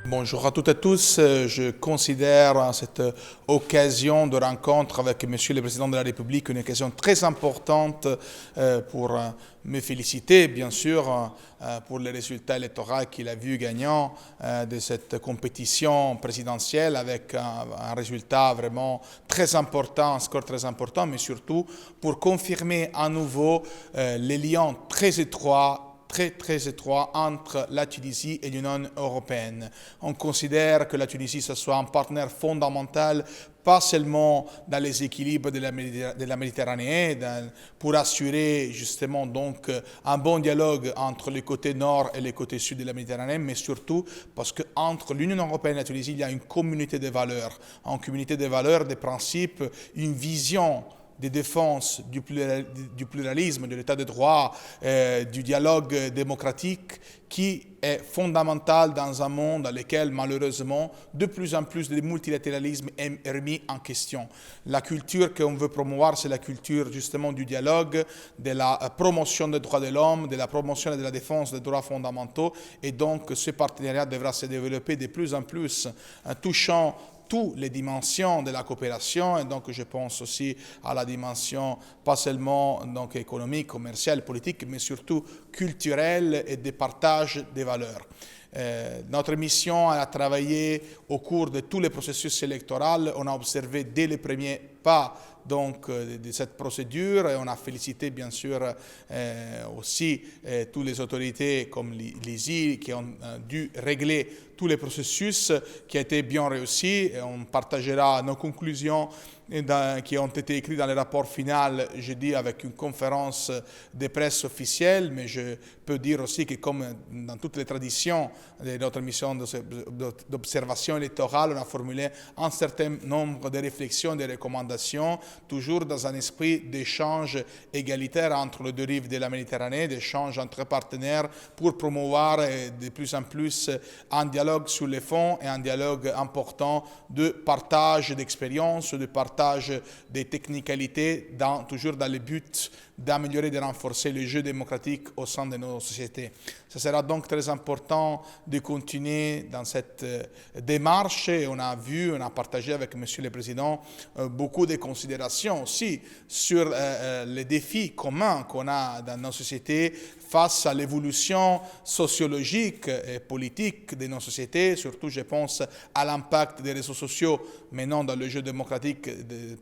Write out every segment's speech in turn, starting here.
Bonjour à toutes et à tous. Je considère cette occasion de rencontre avec Monsieur le Président de la République une occasion très importante pour me féliciter, bien sûr, pour les résultats électoraux qu'il a vu gagnant de cette compétition présidentielle avec un résultat vraiment très important, un score très important, mais surtout pour confirmer à nouveau les liens très étroits très étroit entre la Tunisie et l'Union européenne. On considère que la Tunisie ce soit un partenaire fondamental, pas seulement dans les équilibres de la Méditerranée, pour assurer justement donc un bon dialogue entre les côtés nord et les côtés sud de la Méditerranée, mais surtout parce qu'entre l'Union européenne et la Tunisie, il y a une communauté de valeurs, des principes, une vision de défense du pluralisme, de l'état de droit, du dialogue démocratique qui est fondamental dans un monde dans lequel malheureusement de plus en plus le multilatéralisme est remis en question. La culture qu'on veut promouvoir, c'est la culture justement du dialogue, de la promotion des droits de l'homme, de la promotion et de la défense des droits fondamentaux, et donc ce partenariat devra se développer de plus en plus, touchant toutes les dimensions de la coopération, et donc je pense aussi à la dimension pas seulement donc économique, commerciale, politique, mais surtout culturelle et de partage des valeurs. Notre mission a travaillé au cours de tous les processus électoraux. On a observé dès les premiers pas donc, de cette procédure, et on a félicité bien sûr aussi toutes les autorités comme l'ISI qui ont dû régler tous les processus qui a été bien réussi. Et on partagera nos conclusions qui ont été écrites dans le rapport final, je dis, avec une conférence de presse officielle, mais je peux dire aussi que comme dans toutes les traditions de notre mission d'observation électorale, on a formulé un certain nombre de réflexions, de recommandations, toujours dans un esprit d'échange égalitaire entre les deux rives de la Méditerranée, d'échange entre partenaires pour promouvoir de plus en plus un dialogue sur les fonds et un dialogue important de partage d'expériences, de partage des technicalités, toujours dans le but d'améliorer et de renforcer le jeu démocratique au sein de nos sociétés. Ce sera donc très important de continuer dans cette démarche. Et on a partagé avec Monsieur le Président beaucoup de considérations aussi sur les défis communs qu'on a dans nos sociétés face à l'évolution sociologique et politique de nos sociétés. Surtout, je pense à l'impact des réseaux sociaux, mais non dans le jeu démocratique,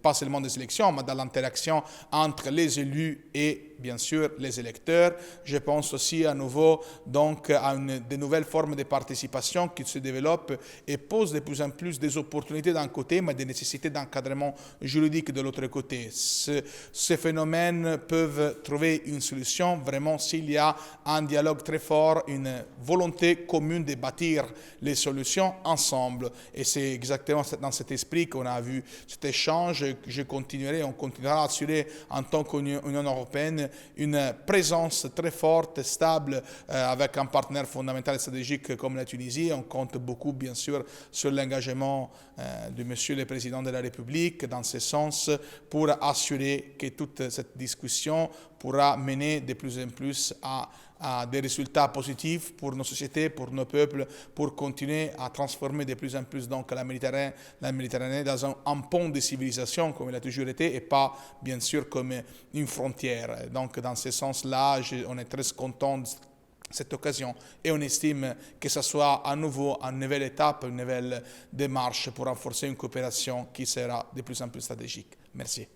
pas seulement des élections, mais dans l'interaction entre les élus et bien sûr les électeurs. Je pense aussi à nouveau donc à de nouvelles formes de participation qui se développent et posent de plus en plus des opportunités d'un côté, mais des nécessités d'encadrement juridique de l'autre côté. Ces phénomènes peuvent trouver une solution vraiment s'il y a un dialogue très fort, une volonté commune de bâtir les solutions ensemble. Et c'est exactement dans cet esprit qu'on a vu cet échange. On continuera à assurer en tant qu'Union européenne une présence très forte et stable avec un partenaire fondamental et stratégique comme la Tunisie. On compte beaucoup, bien sûr, sur l'engagement de Monsieur le Président de la République dans ce sens pour assurer que toute cette discussion pourra mener de plus en plus à des résultats positifs pour nos sociétés, pour nos peuples, pour continuer à transformer de plus en plus donc la Méditerranée dans un pont de civilisation comme elle a toujours été et pas bien sûr comme une frontière. Donc dans ce sens-là, on est très content de cette occasion et on estime que ce soit à nouveau une nouvelle étape, une nouvelle démarche pour renforcer une coopération qui sera de plus en plus stratégique. Merci.